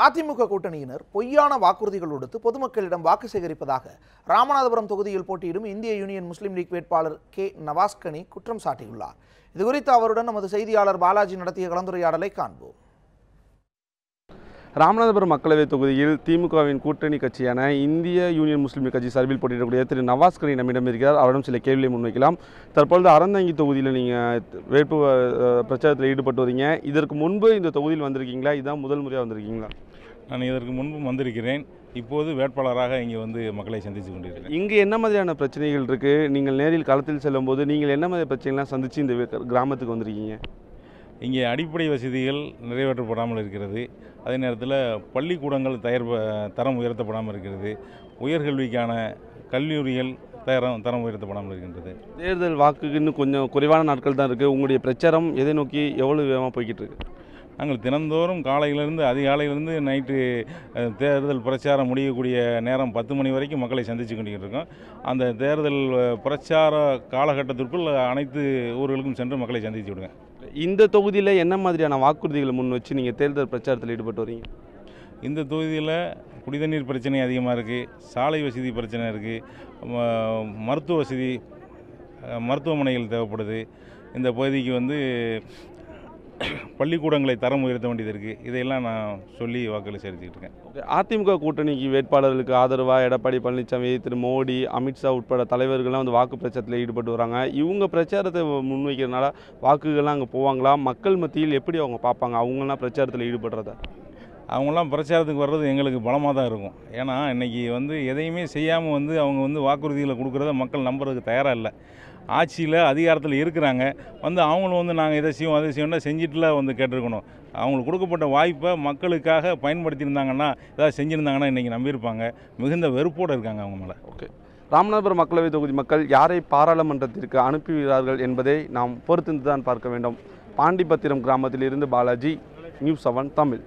அதிமுக கூட்டணியினர் பொய்யான வாக்குறுதிகள் கொடுத்து பொதுமக்களிடம் வாக்கு சேகரிப்பதாக ராமநாதபுரம் தொகுதியில் போட்டியிடும் இந்திய யூனியன் முஸ்லீம் லீக் வேட்பாளர் கே நவாஸ்கனி குற்றம் சாட்டியுள்ளார். இதுகுறித்து அவருடன் நமது செய்தியாளர் பாலாஜி நடத்திய கலந்துரையாடலை காண்போம். ராமநாதபுரம் மக்களவைத் தொகுதியில் திமுகவின் கூட்டணி கட்சியான இந்திய யூனியன் முஸ்லீம் லீக் கட்சி சார்பில் போட்டியிடக்கூடிய திரு நவாஸ்கனி நம்மிடம் இருக்கிறார். அவரிடம் சில கேள்விகளை முன்வைக்கலாம். தற்பொழுது அறந்தாங்கி தொகுதியில் நீங்கள் வேட்பு பிரச்சாரத்தில் ஈடுபட்டு வரீங்க. இதற்கு முன்பு இந்த தொகுதியில் வந்திருக்கீங்களா? இதுதான் முதல் முறையாக வந்திருக்கீங்களா? நான் இதற்கு முன்பும் வந்திருக்கிறேன். இப்போது வேட்பாளராக இங்கே வந்து மக்களை சந்தித்து கொண்டிருக்கிறேன். இங்கே என்ன மாதிரியான பிரச்சனைகள் இருக்குது? நீங்கள் நேரில் களத்தில் செல்லும்போது நீங்கள் என்ன மாதிரி பிரச்சனைலாம் சந்தித்து இந்த கிராமத்துக்கு வந்திருக்கீங்க? இங்கே அடிப்படை வசதிகள் நிறைவேற்றப்படாமல் இருக்கிறது. அதே நேரத்தில் பள்ளிக்கூடங்கள் தரம் உயர்த்தப்படாமல் இருக்கிறது. உயர்கல்விக்கான கல்லூரிகள் தரம் உயர்த்தப்படாமல் இருக்கின்றது. தேர்தல் வாக்குக்கு இன்னும் கொஞ்சம் குறைவான நாட்கள் தான் இருக்குது. உங்களுடைய பிரச்சாரம் எதை நோக்கி எவ்வளோ வேகமாக போய்கிட்டு இருக்கு? நாங்கள் தினந்தோறும் காலையிலேருந்து அதிகாலையிலேருந்து நைட்டு தேர்தல் பிரச்சாரம் முடியக்கூடிய நேரம் 10 மணி வரைக்கும் மக்களை சந்தித்து கொண்டிருக்கோம். இருக்கோம். அந்த தேர்தல் பிரச்சார காலகட்டத்திற்குள் அனைத்து ஊர்களுக்கும் சென்று மக்களை சந்தித்து விடுவேன். இந்த தொகுதியில் என்ன மாதிரியான வாக்குறுதிகளை முன் வச்சு நீங்கள் தேர்தல் பிரச்சாரத்தில் ஈடுபட்டு வரீங்க? இந்த தொகுதியில் குடிதண்ணீர் பிரச்சனை அதிகமாக இருக்குது, சாலை வசதி பிரச்சனை இருக்குது, மருத்துவ வசதி மருத்துவமனைகள் தேவைப்படுது. இந்த பகுதிக்கு வந்து பள்ளிக்கூடங்களை தரம் உயர்த்த வேண்டியது இருக்குது. இதையெல்லாம் நான் சொல்லி வாக்குகளை செலுத்திக்கிட்டு இருக்கேன். அதிமுக கூட்டணிக்கு வேட்பாளர்களுக்கு ஆதரவாக எடப்பாடி பழனிசாமி, திரு மோடி, அமித்ஷா உட்பட தலைவர்கள்லாம் வந்து வாக்கு பிரச்சாரத்தில் ஈடுபட்டு வராங்க. இவங்க பிரச்சாரத்தை முன்வைக்கிறதுனால வாக்குகள்லாம் அங்கே போவாங்களா? மக்கள் மத்தியில் எப்படி அவங்க பார்ப்பாங்க அவங்களாம் பிரச்சாரத்தில் ஈடுபடுறத? அவங்களாம் பிரச்சாரத்துக்கு வர்றது எங்களுக்கு பலமாக தான் இருக்கும். ஏன்னா இன்றைக்கி வந்து எதையுமே செய்யாமல் வந்து அவங்க வந்து வாக்குறுதிகளை கொடுக்குறத மக்கள் நம்புறதுக்கு தயாராக இல்லை. ஆட்சியில் அதிகாரத்தில் இருக்கிறாங்க, வந்து அவங்களும் வந்து நாங்கள் இதை செய்வோம் அதை செய்வோம்னா செஞ்சுட்டுல வந்து கேட்டிருக்கணும். அவங்களுக்கு கொடுக்கப்பட்ட வாய்ப்பை மக்களுக்காக பயன்படுத்தியிருந்தாங்கன்னா, ஏதாவது செஞ்சுருந்தாங்கன்னா இன்றைக்கி நம்பியிருப்பாங்க. மிகுந்த வெறுப்போடு இருக்காங்க அவங்க மேலே. ஓகே, ராமநாதபுரம் மக்களவை தொகுதி மக்கள் யாரை பாராளுமன்றத்திற்கு அனுப்புகிறார்கள் என்பதை நாம் பொறுத்திருந்து தான் பார்க்க வேண்டும். பாண்டிபத்திரம் கிராமத்தில் இருந்து பாலாஜி, நியூஸ் 7 தமிழ்.